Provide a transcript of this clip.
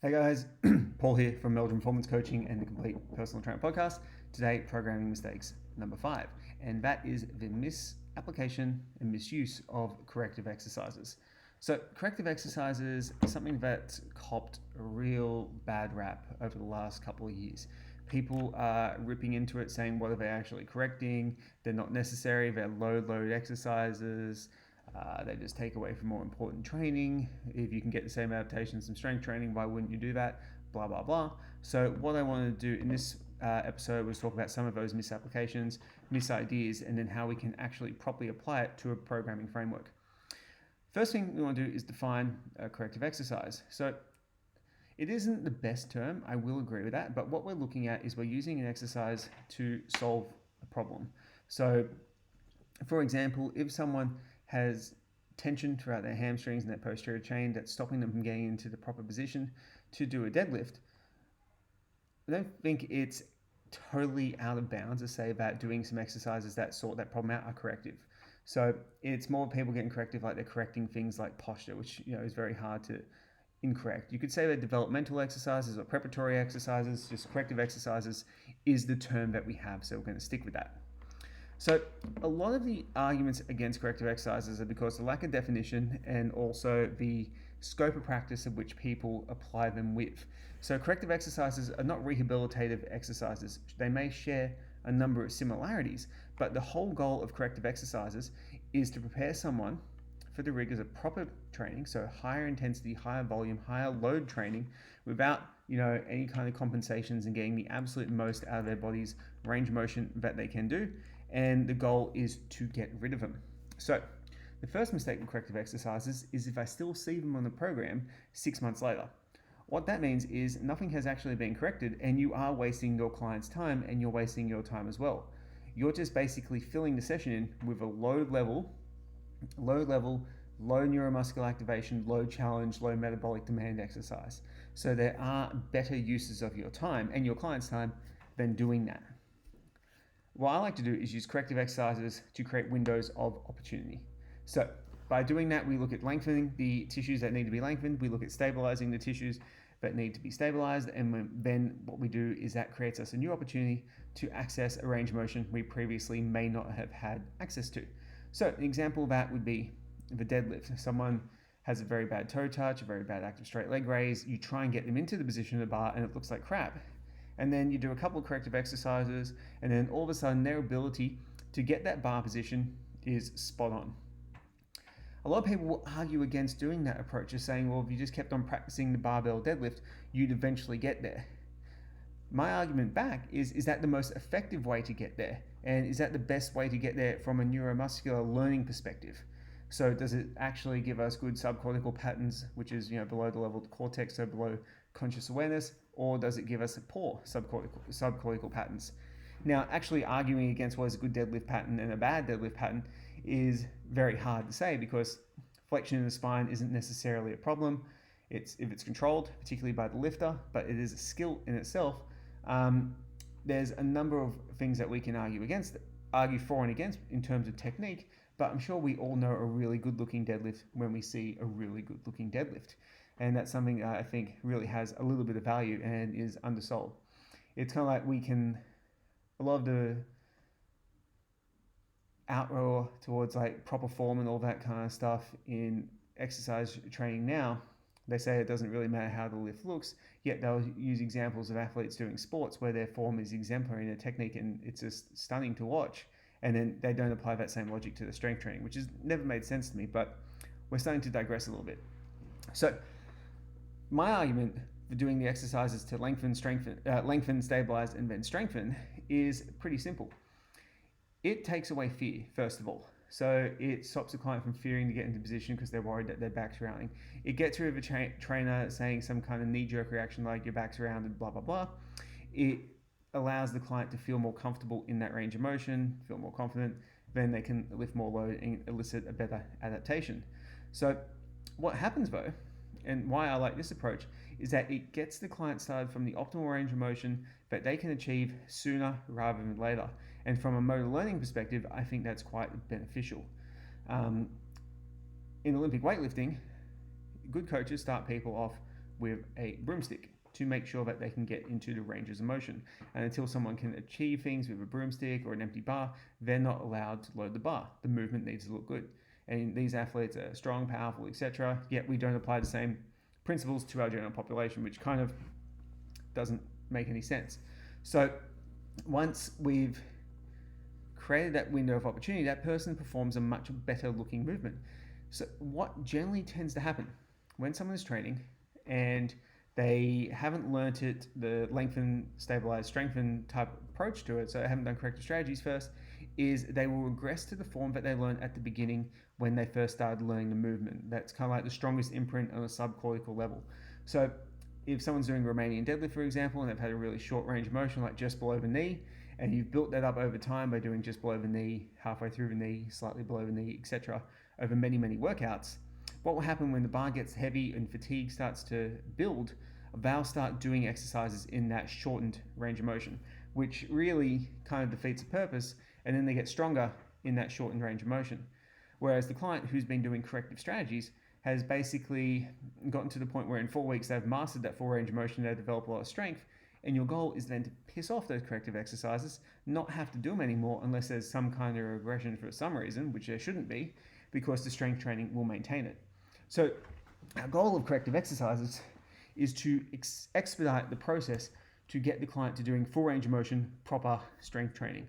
Hey guys, Paul here from Meldrum Performance Coaching and the Complete Personal Trainer Podcast. Today, programming mistakes number 5, and that is the misapplication and misuse of corrective exercises. So, corrective exercises are something that copped a real bad rap over the last couple of years. People are ripping into it saying, what are they actually correcting? They're not necessary, they're low load exercises. They just take away from more important training. If you can get the same adaptations from strength training, why wouldn't you do that? Blah, blah, blah. So what I wanted to do in this episode was talk about some of those misapplications, misideas, and then how we can actually properly apply it to a programming framework. First thing we want to do is define a corrective exercise. So it isn't the best term, I will agree with that, but what we're looking at is we're using an exercise to solve a problem. So for example, if someone has tension throughout their hamstrings and their posterior chain that's stopping them from getting into the proper position to do a deadlift, I don't think it's totally out of bounds to say that doing some exercises that sort that problem out are corrective. So it's more people getting corrective, like they're correcting things like posture, which is very hard to incorrect. You could say that developmental exercises or preparatory exercises, just corrective exercises, is the term that we have. So we're going to stick with that. So a lot of the arguments against corrective exercises are because of the lack of definition and also the scope of practice of which people apply them with. So corrective exercises are not rehabilitative exercises. They may share a number of similarities, but the whole goal of corrective exercises is to prepare someone for the rigors of proper training, so higher intensity, higher volume, higher load training without any kind of compensations and getting the absolute most out of their body's range of motion that they can do. And the goal is to get rid of them. So the first mistake with corrective exercises is if I still see them on the program 6 months later. What that means is nothing has actually been corrected and you are wasting your client's time and you're wasting your time as well. You're just basically filling the session in with a low level, low neuromuscular activation, low challenge, low metabolic demand exercise. So there are better uses of your time and your client's time than doing that. What I like to do is use corrective exercises to create windows of opportunity. So by doing that, we look at lengthening the tissues that need to be lengthened. We look at stabilizing the tissues that need to be stabilized. And then what we do is that creates us a new opportunity to access a range of motion we previously may not have had access to. So an example of that would be the deadlift. If someone has a very bad toe touch, a very bad active straight leg raise, you try and get them into the position of the bar and it looks like crap. And then you do a couple of corrective exercises, and then all of a sudden their ability to get that bar position is spot on. A lot of people will argue against doing that approach, just saying, well, if you just kept on practicing the barbell deadlift, you'd eventually get there. My argument back is that the most effective way to get there? And is that the best way to get there from a neuromuscular learning perspective? So does it actually give us good subcortical patterns, which is below the level of the cortex, so below conscious awareness, or does it give us a poor subcortical patterns? Now, actually arguing against what is a good deadlift pattern and a bad deadlift pattern is very hard to say because flexion in the spine isn't necessarily a problem. If it's controlled, particularly by the lifter, but it is a skill in itself. There's a number of things that we can argue for and against in terms of technique, but I'm sure we all know a really good looking deadlift when we see a really good looking deadlift. And that's something I think really has a little bit of value and is undersold. It's kind of like a lot of the outroar towards like proper form and all that kind of stuff in exercise training now. They say it doesn't really matter how the lift looks, yet they'll use examples of athletes doing sports where their form is exemplary in their technique and it's just stunning to watch. And then they don't apply that same logic to the strength training, which has never made sense to me, but we're starting to digress a little bit. So my argument for doing the exercises to lengthen, stabilize, and then strengthen is pretty simple. It takes away fear, first of all. So it stops the client from fearing to get into position because they're worried that their back's rounding. It gets rid of a trainer saying some kind of knee-jerk reaction like your back's rounded, blah, blah, blah. It allows the client to feel more comfortable in that range of motion, feel more confident, then they can lift more load and elicit a better adaptation. So what happens though, and why I like this approach, is that it gets the client started from the optimal range of motion that they can achieve sooner rather than later. And from a motor learning perspective, I think that's quite beneficial. In Olympic weightlifting, good coaches start people off with a broomstick to make sure that they can get into the ranges of motion. And until someone can achieve things with a broomstick or an empty bar, they're not allowed to load the bar. The movement needs to look good. And these athletes are strong, powerful, etc. Yet we don't apply the same principles to our general population, which kind of doesn't make any sense. So once we've created that window of opportunity, that person performs a much better looking movement. So what generally tends to happen when someone is training and they haven't learnt it, the lengthen, stabilize, strengthen type approach to it, so they haven't done corrective strategies first, is they will regress to the form that they learned at the beginning when they first started learning the movement. That's kind of like the strongest imprint on a subcortical level. So if someone's doing Romanian deadlift, for example, and they've had a really short range of motion, like just below the knee, and you've built that up over time by doing just below the knee, halfway through the knee, slightly below the knee, etc., over many, many workouts, what will happen when the bar gets heavy and fatigue starts to build, they'll start doing exercises in that shortened range of motion, which really kind of defeats the purpose, and then they get stronger in that shortened range of motion. Whereas the client who's been doing corrective strategies has basically gotten to the point where in 4 weeks they've mastered that full range of motion, they've developed a lot of strength, and your goal is then to piss off those corrective exercises, not have to do them anymore unless there's some kind of regression for some reason, which there shouldn't be, because the strength training will maintain it. So our goal of corrective exercises is to expedite the process to get the client to doing full range of motion, proper strength training.